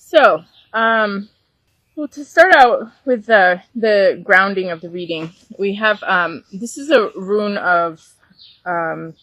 So, well, to start out with the grounding of the reading, we have this is a rune of um,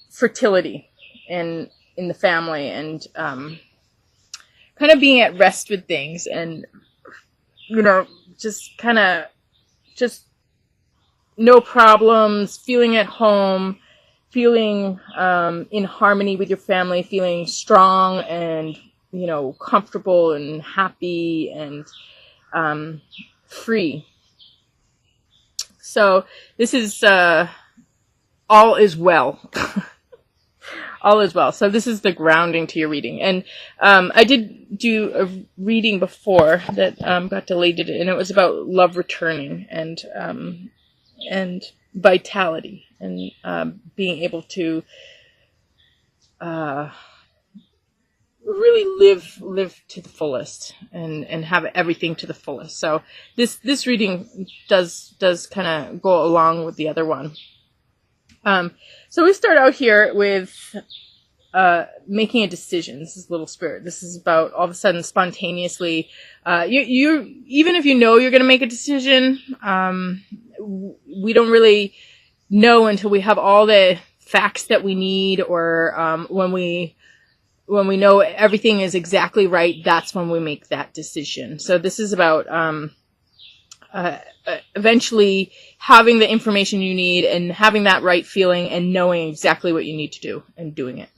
fertility in the family, and kind of being at rest with things, and just kind of just no problems, feeling at home, feeling in harmony with your family, feeling strong and comfortable and happy and free. So this is all is well. All is well. So this is the grounding to your reading. And I did do a reading before that got deleted, and it was about love returning and vitality and being able to really live to the fullest and have everything to the fullest. So this reading does kind of go along with the other one. So we start out here with making a decision. This is Little Spirit. This is about all of a sudden spontaneously. You even if you know you're going to make a decision, we don't really know until we have all the facts that we need, or when we know everything is exactly right. That's when we make that decision. So this is about eventually having the information you need and having that right feeling and knowing exactly what you need to do and doing it.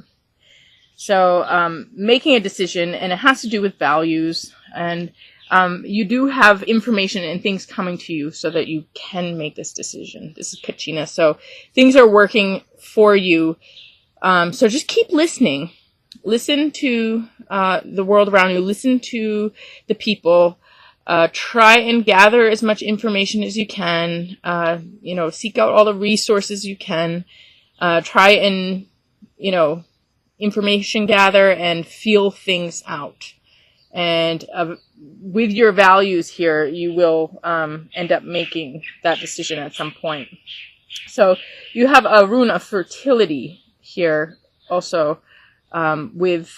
So making a decision, and it has to do with values, and you do have information and things coming to you so that you can make this decision. This is Kachina. So things are working for you. So just keep listening. Listen to the world around you. Listen to the people. Try and gather as much information as you can. Seek out all the resources you can. Try and, information gather and feel things out. And with your values here, you will end up making that decision at some point. So you have a rune of fertility here also with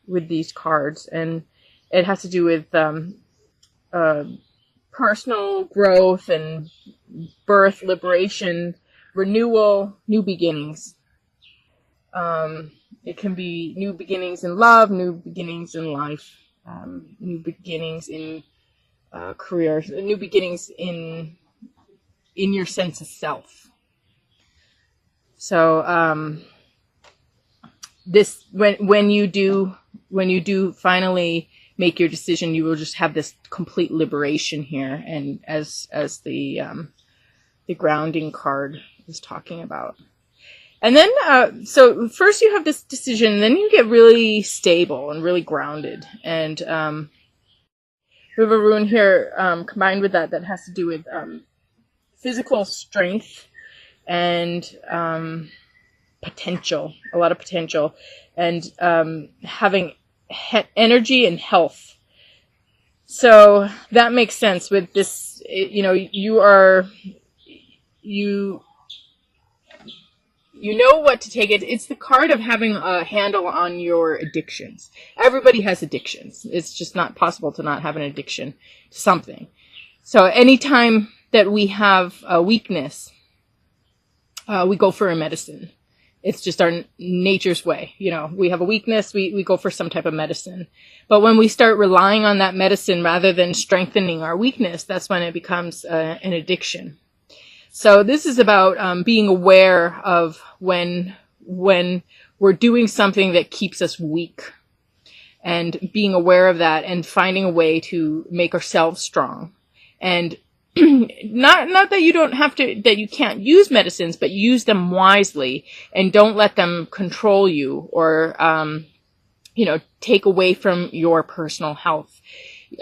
these cards, and it has to do with personal growth and birth, liberation, renewal, new beginnings. It can be new beginnings in love, new beginnings in life, new beginnings in careers, new beginnings in your sense of self. So this when you do finally make your decision, you will just have this complete liberation here, and as the grounding card is talking about. And then, so first you have this decision, then you get really stable and really grounded. And we have a rune here combined with that has to do with physical strength and potential, a lot of potential, and having energy and health. So that makes sense with this. You know what to take it. It's the card of having a handle on your addictions. Everybody has addictions. It's just not possible to not have an addiction to something. So anytime that we have a weakness, we go for a medicine. It's just our nature's way. We have a weakness, we go for some type of medicine. But when we start relying on that medicine rather than strengthening our weakness, that's when it becomes an addiction. So this is about being aware of when we're doing something that keeps us weak, and being aware of that and finding a way to make ourselves strong. And not that you don't have to, that you can't use medicines, but use them wisely and don't let them control you or, take away from your personal health.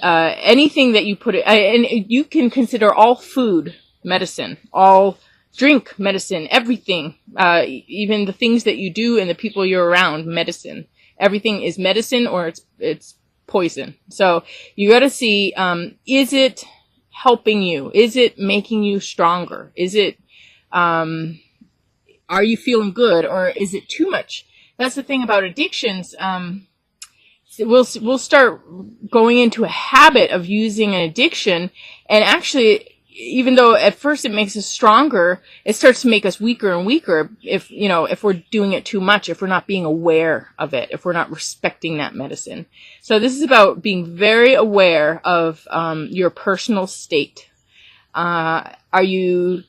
Anything that you put it, and you can consider all food medicine, all drink medicine, everything, even the things that you do and the people you're around, medicine. Everything is medicine or it's poison. So you got to see, is it helping you? Is it making you stronger? Is it, are you feeling good, or is it too much? That's the thing about addictions. we'll start going into a habit of using an addiction, and actually, even though at first it makes us stronger, it starts to make us weaker and weaker if we're doing it too much, if we're not being aware of it, if we're not respecting that medicine. So this is about being very aware of your personal state. Are you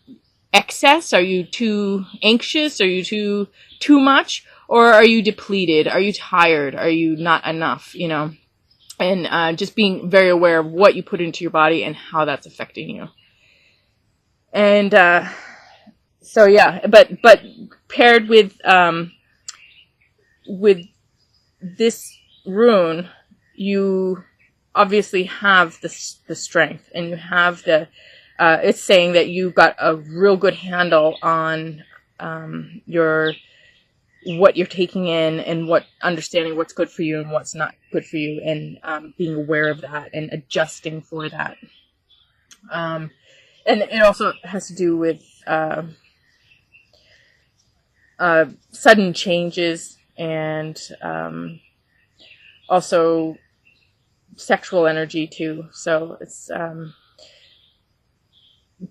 excess? Are you too anxious? Are you too much? Or are you depleted? Are you tired? Are you not enough? And just being very aware of what you put into your body and how that's affecting you. And so yeah, but paired with this rune, you obviously have the strength, and you have it's saying that you've got a real good handle on what you're taking in, and understanding what's good for you and what's not good for you, and being aware of that and adjusting for that. And it also has to do with sudden changes, and also sexual energy too. So it's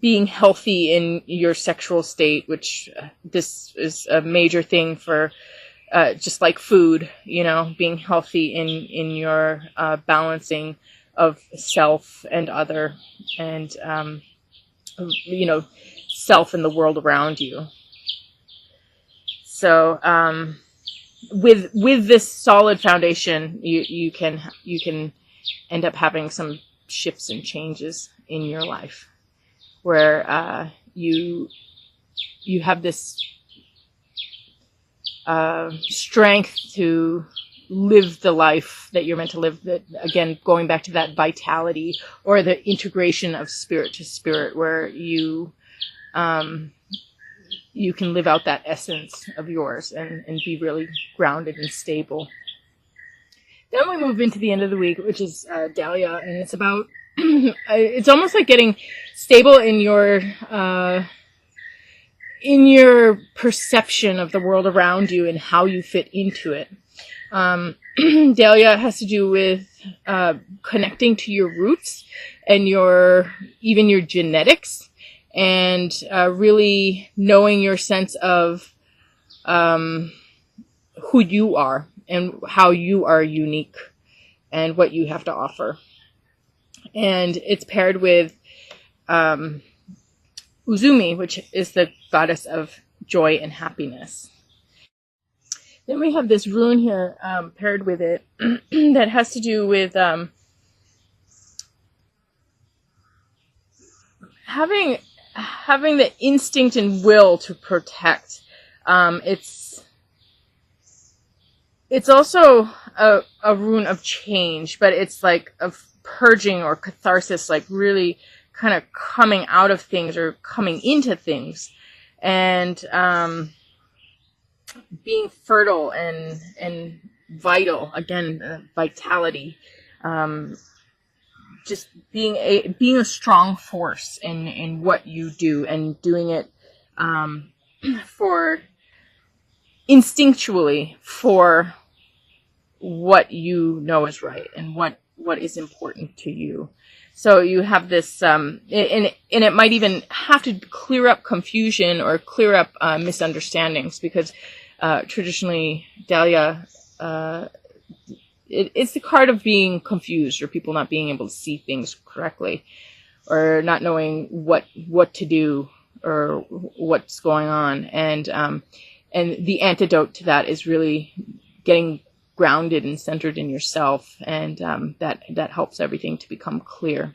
being healthy in your sexual state, which this is a major thing for just like food, being healthy in your balancing of self and other, and self and the world around you. So with this solid foundation, you can end up having some shifts and changes in your life, where you have this strength to live the life that you're meant to live. That, again, going back to that vitality, or the integration of spirit to spirit, where you can live out that essence of yours and be really grounded and stable. Then we move into the end of the week, which is Dahlia, and it's about it's almost like getting stable in your perception of the world around you and how you fit into it. Dahlia has to do with connecting to your roots and even your genetics, and really knowing your sense of who you are and how you are unique and what you have to offer. And it's paired with Uzumi, which is the goddess of joy and happiness. Then we have this rune here paired with it that has to do with having the instinct and will to protect. It's also a rune of change, but it's like of purging or catharsis, like really kind of coming out of things or coming into things, and being fertile and vital. Again, vitality. Just being a strong force in what you do, and doing it instinctually for what you know is right and what is important to you. So you have this, and it might even have to clear up confusion or clear up misunderstandings, because traditionally Dahlia, it's the card of being confused, or people not being able to see things correctly, or not knowing what to do or what's going on. And the antidote to that is really getting grounded and centered in yourself, and that helps everything to become clear.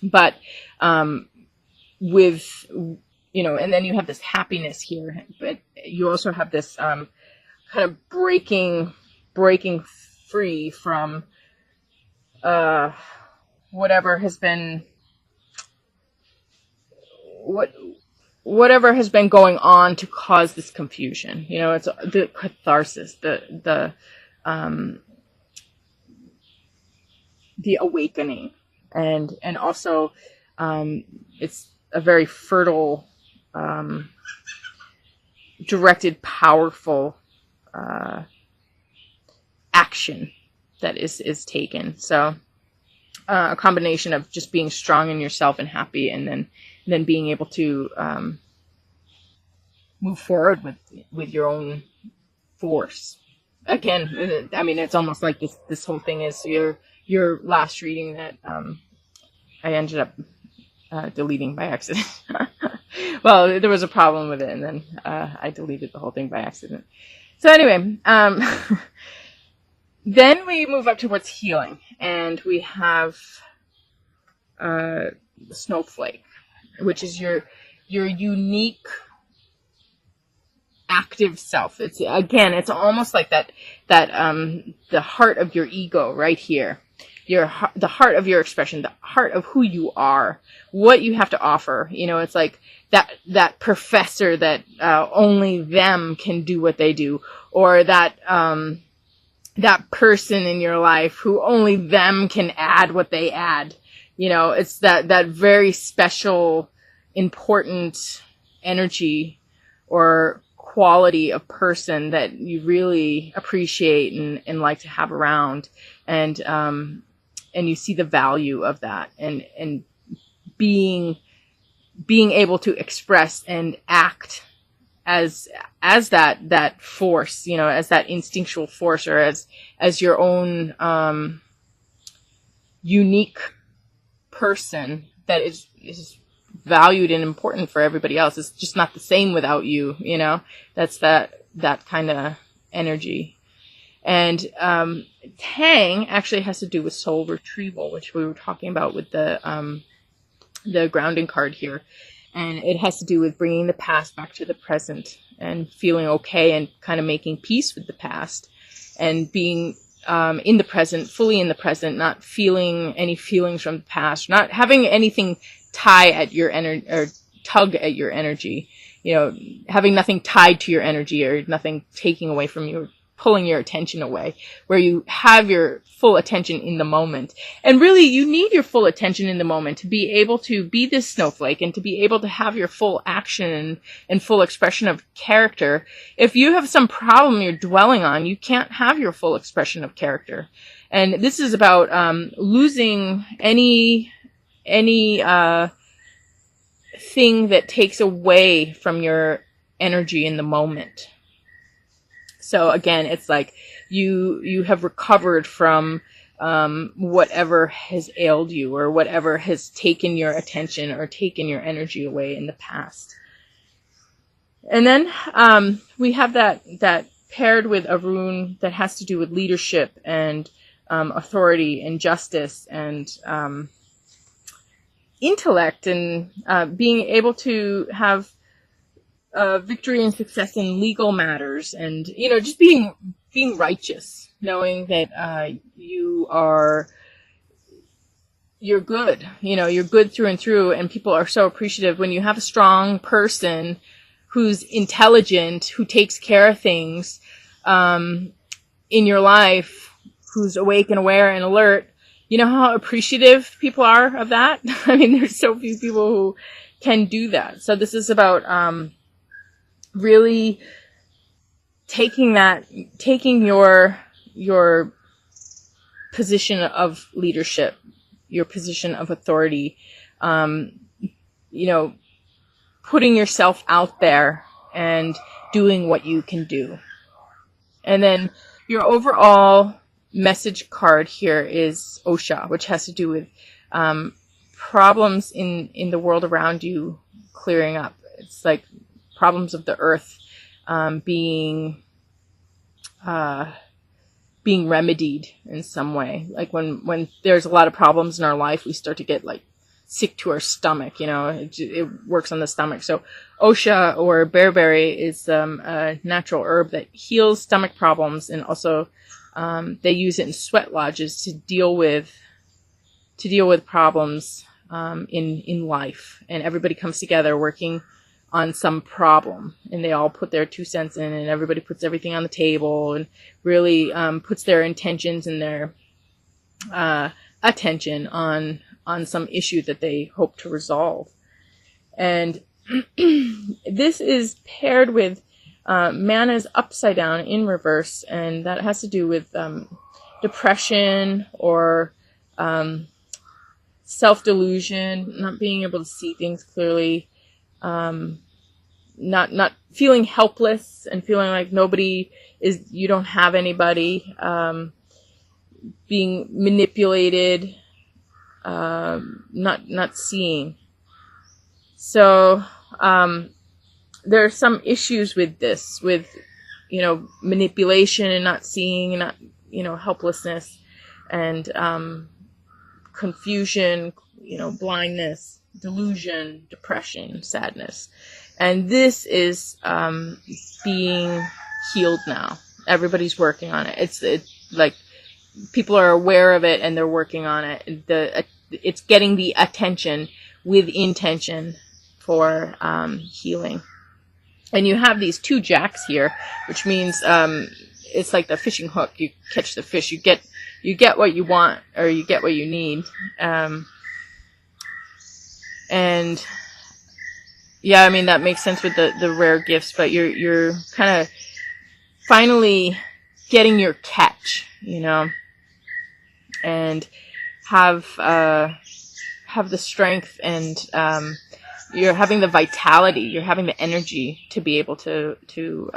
But with and then you have this happiness here, but you also have this kind of breaking free from whatever has been going on to cause this confusion. It's the catharsis, the awakening, and also it's a very fertile, directed, powerful action that is taken. So a combination of just being strong in yourself and happy, and then being able to move forward with your own force. Again, I mean, it's almost like this whole thing is your last reading that I ended up deleting by accident. Well, there was a problem with it, and then I deleted the whole thing by accident. So anyway, then we move up towards healing, and we have the snowflake, which is your unique active self. It's almost like that the heart of your ego right here. The heart of your expression, the heart of who you are, what you have to offer. It's like that professor that only them can do what they do, or that person in your life who only them can add what they add. It's that very special, important energy or quality of person that you really appreciate and like to have around, and you see the value of that, and being able to express and act as that force, as that instinctual force, or as your own unique person that is valued and important for everybody else. It's just not the same without you. That's that kind of energy. And Tang actually has to do with soul retrieval, which we were talking about with the grounding card here. And it has to do with bringing the past back to the present and feeling okay and kind of making peace with the past, and being in the present, fully in the present, not feeling any feelings from the past, not having anything tie at your energy or tug at your energy, having nothing tied to your energy or nothing taking away from you, pulling your attention away, where you have your full attention in the moment. And really, you need your full attention in the moment to be able to be this snowflake and to be able to have your full action and full expression of character. If you have some problem you're dwelling on, you can't have your full expression of character. And this is about losing any thing that takes away from your energy in the moment. So again, it's like you have recovered from whatever has ailed you, or whatever has taken your attention or taken your energy away in the past. And then we have that paired with a rune that has to do with leadership and authority and justice and intellect, and being able to have victory and success in legal matters, and just being righteous, knowing that you're good, you're good through and through, and people are so appreciative when you have a strong person who's intelligent, who takes care of things in your life, who's awake and aware and alert. You know how appreciative people are of that? I mean, there's so few people who can do that. So this is about really taking your position of leadership, your position of authority, putting yourself out there and doing what you can do. And then your overall message card here is Osha, which has to do with problems in the world around you clearing up. It's like problems of the earth being remedied in some way. Like when there's a lot of problems in our life, we start to get like sick to our stomach, it works on the stomach. So Osha or bearberry is a natural herb that heals stomach problems, and also they use it in sweat lodges to deal with problems in life. And everybody comes together working on some problem, and they all put their 2 cents in, and everybody puts everything on the table and really puts their intentions and their attention on some issue that they hope to resolve. And this is paired with mana is upside down in reverse, and that has to do with depression or self-delusion, not being able to see things clearly, not feeling helpless and feeling like you don't have anybody, being manipulated, not seeing. So there are some issues with this, with manipulation and not seeing, not helplessness, and confusion, blindness, delusion, depression, sadness. And this is being healed now. Everybody's working on it. It's like people are aware of it and they're working on it. It's getting the attention with intention for healing. And you have these 2 jacks here, which means it's like the fishing hook. You catch the fish. You get what you want, or you get what you need. And yeah, I mean, that makes sense with the rare gifts, but you're kind of finally getting your catch, and have the strength, and you're having the vitality, you're having the energy to be able to do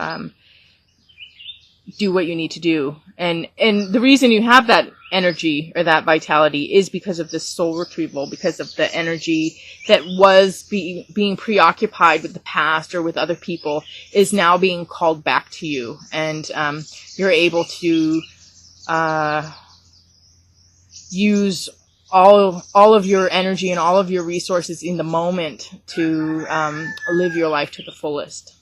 what you need to do. And the reason you have that energy or that vitality is because of this soul retrieval, because of the energy that was being preoccupied with the past or with other people is now being called back to you. And you're able to use all of your energy and all of your resources in the moment to live your life to the fullest.